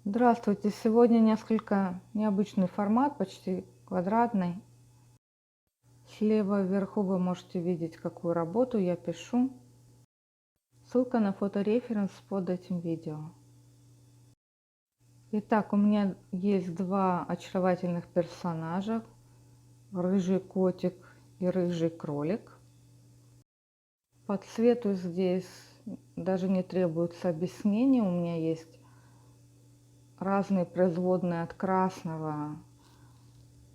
Здравствуйте! Сегодня несколько необычный формат, почти квадратный. Слева вверху вы можете видеть, какую работу я пишу. Ссылка на фотореференс под этим видео. Итак, у меня есть два очаровательных персонажа. Рыжий котик и рыжий кролик. По цвету здесь даже не требуется объяснений. У меня есть разные производные от красного,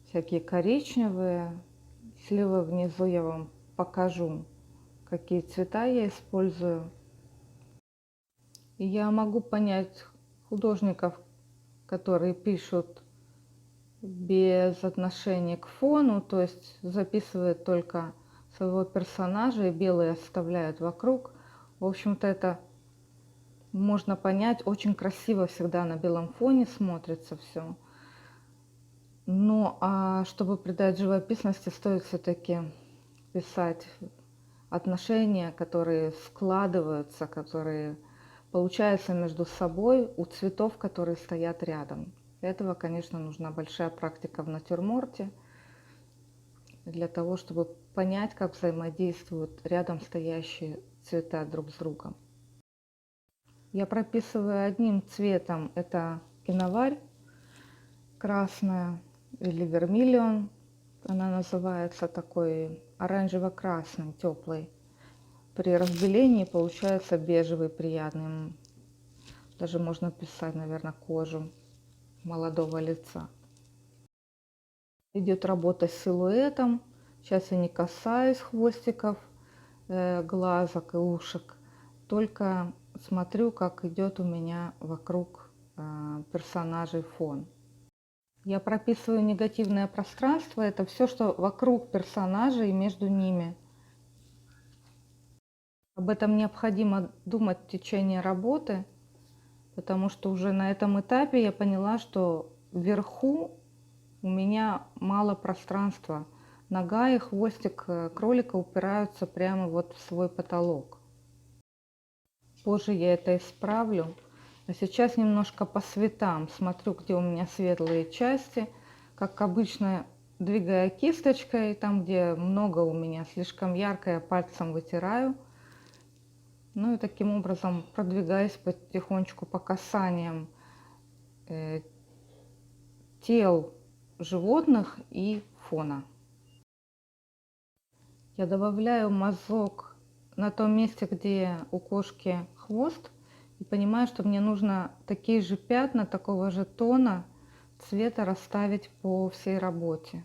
всякие коричневые. Слева внизу я вам покажу, какие цвета я использую. И я могу понять художников, которые пишут без отношения к фону, то есть записывают только своего персонажа и белые оставляют вокруг. В общем-то, это можно понять, очень красиво всегда на белом фоне смотрится все. Но чтобы придать живописности, стоит все-таки писать отношения, которые складываются, которые получаются между собой у цветов, которые стоят рядом. Для этого, конечно, нужна большая практика в натюрморте, для того, чтобы понять, как взаимодействуют рядом стоящие цвета друг с другом. Я прописываю одним цветом, это киноварь красная или вермиллион, она называется, такой оранжево-красный, теплый. При разбелении получается бежевый, приятный. Даже можно писать, наверное, кожу молодого лица. Идет работа с силуэтом. Сейчас я не касаюсь хвостиков, глазок и ушек. Только смотрю, как идет у меня вокруг персонажей фон. Я прописываю негативное пространство. Это все, что вокруг персонажей и между ними. Об этом необходимо думать в течение работы, потому что уже на этом этапе я поняла, что вверху у меня мало пространства. Нога и хвостик кролика упираются прямо вот в свой потолок. Позже я это исправлю. А сейчас немножко по цветам. Смотрю, где у меня светлые части. Как обычно, двигая кисточкой, там, где много у меня слишком ярко, я пальцем вытираю. Ну и таким образом продвигаясь потихонечку по касаниям тел животных и фона. Я добавляю мазок на том месте, где у кошки хвост, и понимаю, что мне нужно такие же пятна, такого же тона цвета расставить по всей работе.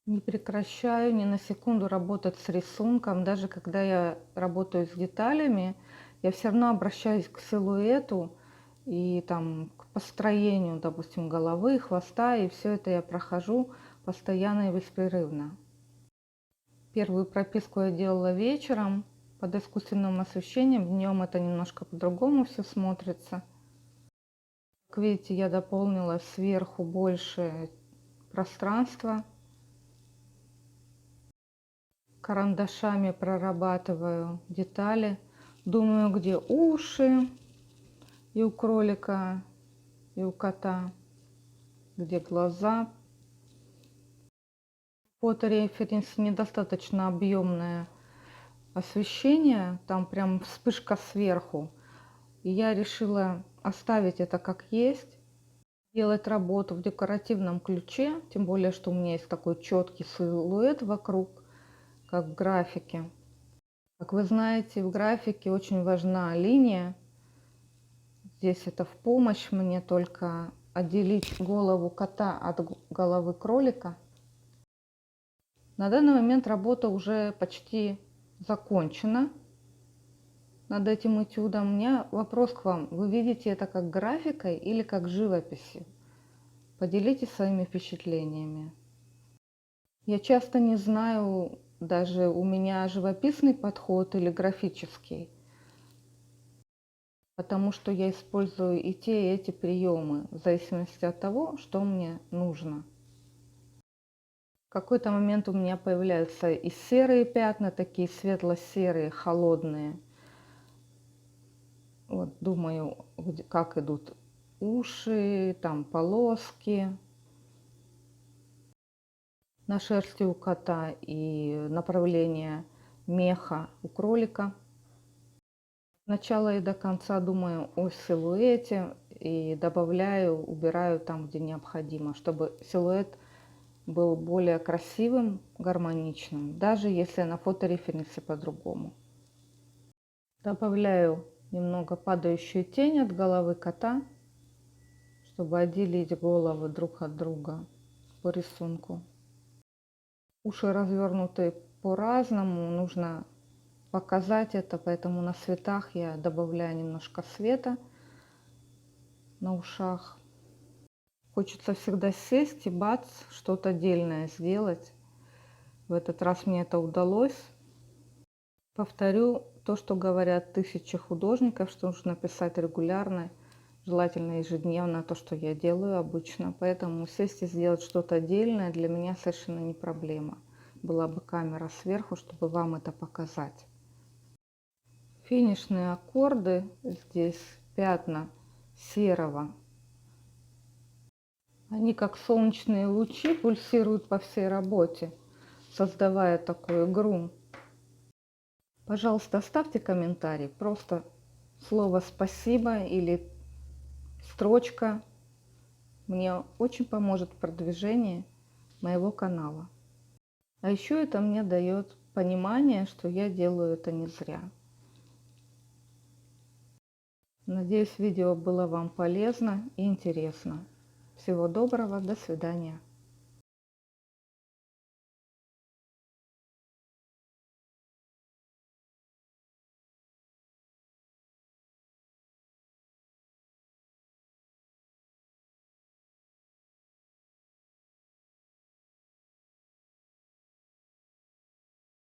Не прекращаю ни на секунду работать с рисунком. Даже когда я работаю с деталями, я все равно обращаюсь к силуэту и там к построению, допустим, головы, хвоста, и все это я прохожу постоянно и беспрерывно. Первую прописку я делала вечером под искусственным освещением, днем это немножко по-другому все смотрится. Как видите, я дополнила сверху больше пространства. Карандашами прорабатываю детали, думаю, где уши и у кролика, и у кота, где глаза. Фотореференс недостаточно объемное освещение, там прям вспышка сверху. И я решила оставить это как есть, делать работу в декоративном ключе, тем более, что у меня есть такой четкий силуэт вокруг, как в графике. Как вы знаете, в графике очень важна линия. Здесь это в помощь мне только отделить голову кота от головы кролика. На данный момент работа уже почти закончена над этим этюдом. У меня вопрос к вам. Вы видите это как графикой или как живописью? Поделитесь своими впечатлениями. Я часто не знаю, даже у меня живописный подход или графический, потому что я использую и те, и эти приемы, в зависимости от того, что мне нужно. В какой-то момент у меня появляются и серые пятна, такие светло-серые, холодные. Вот думаю, как идут уши, там полоски на шерсти у кота и направление меха у кролика. С начала и до конца думаю о силуэте и добавляю, убираю там, где необходимо, чтобы силуэт был более красивым, гармоничным, даже если на фотореференсе по-другому. Добавляю немного падающую тень от головы кота, чтобы отделить головы друг от друга по рисунку. Уши развернуты по-разному, нужно показать это, поэтому на цветах я добавляю немножко света на ушах. Хочется всегда сесть и бац, что-то отдельное сделать. В этот раз мне это удалось. Повторю то, что говорят тысячи художников, что нужно писать регулярно, желательно ежедневно, то, что я делаю обычно. Поэтому сесть и сделать что-то отдельное для меня совершенно не проблема. Была бы камера сверху, чтобы вам это показать. Финишные аккорды. Здесь пятна серого. Они как солнечные лучи пульсируют по всей работе, создавая такую игру. Пожалуйста, оставьте комментарий. Просто слово «спасибо» или строчка мне очень поможет в продвижении моего канала. А еще это мне дает понимание, что я делаю это не зря. Надеюсь, видео было вам полезно и интересно. Всего доброго, до свидания.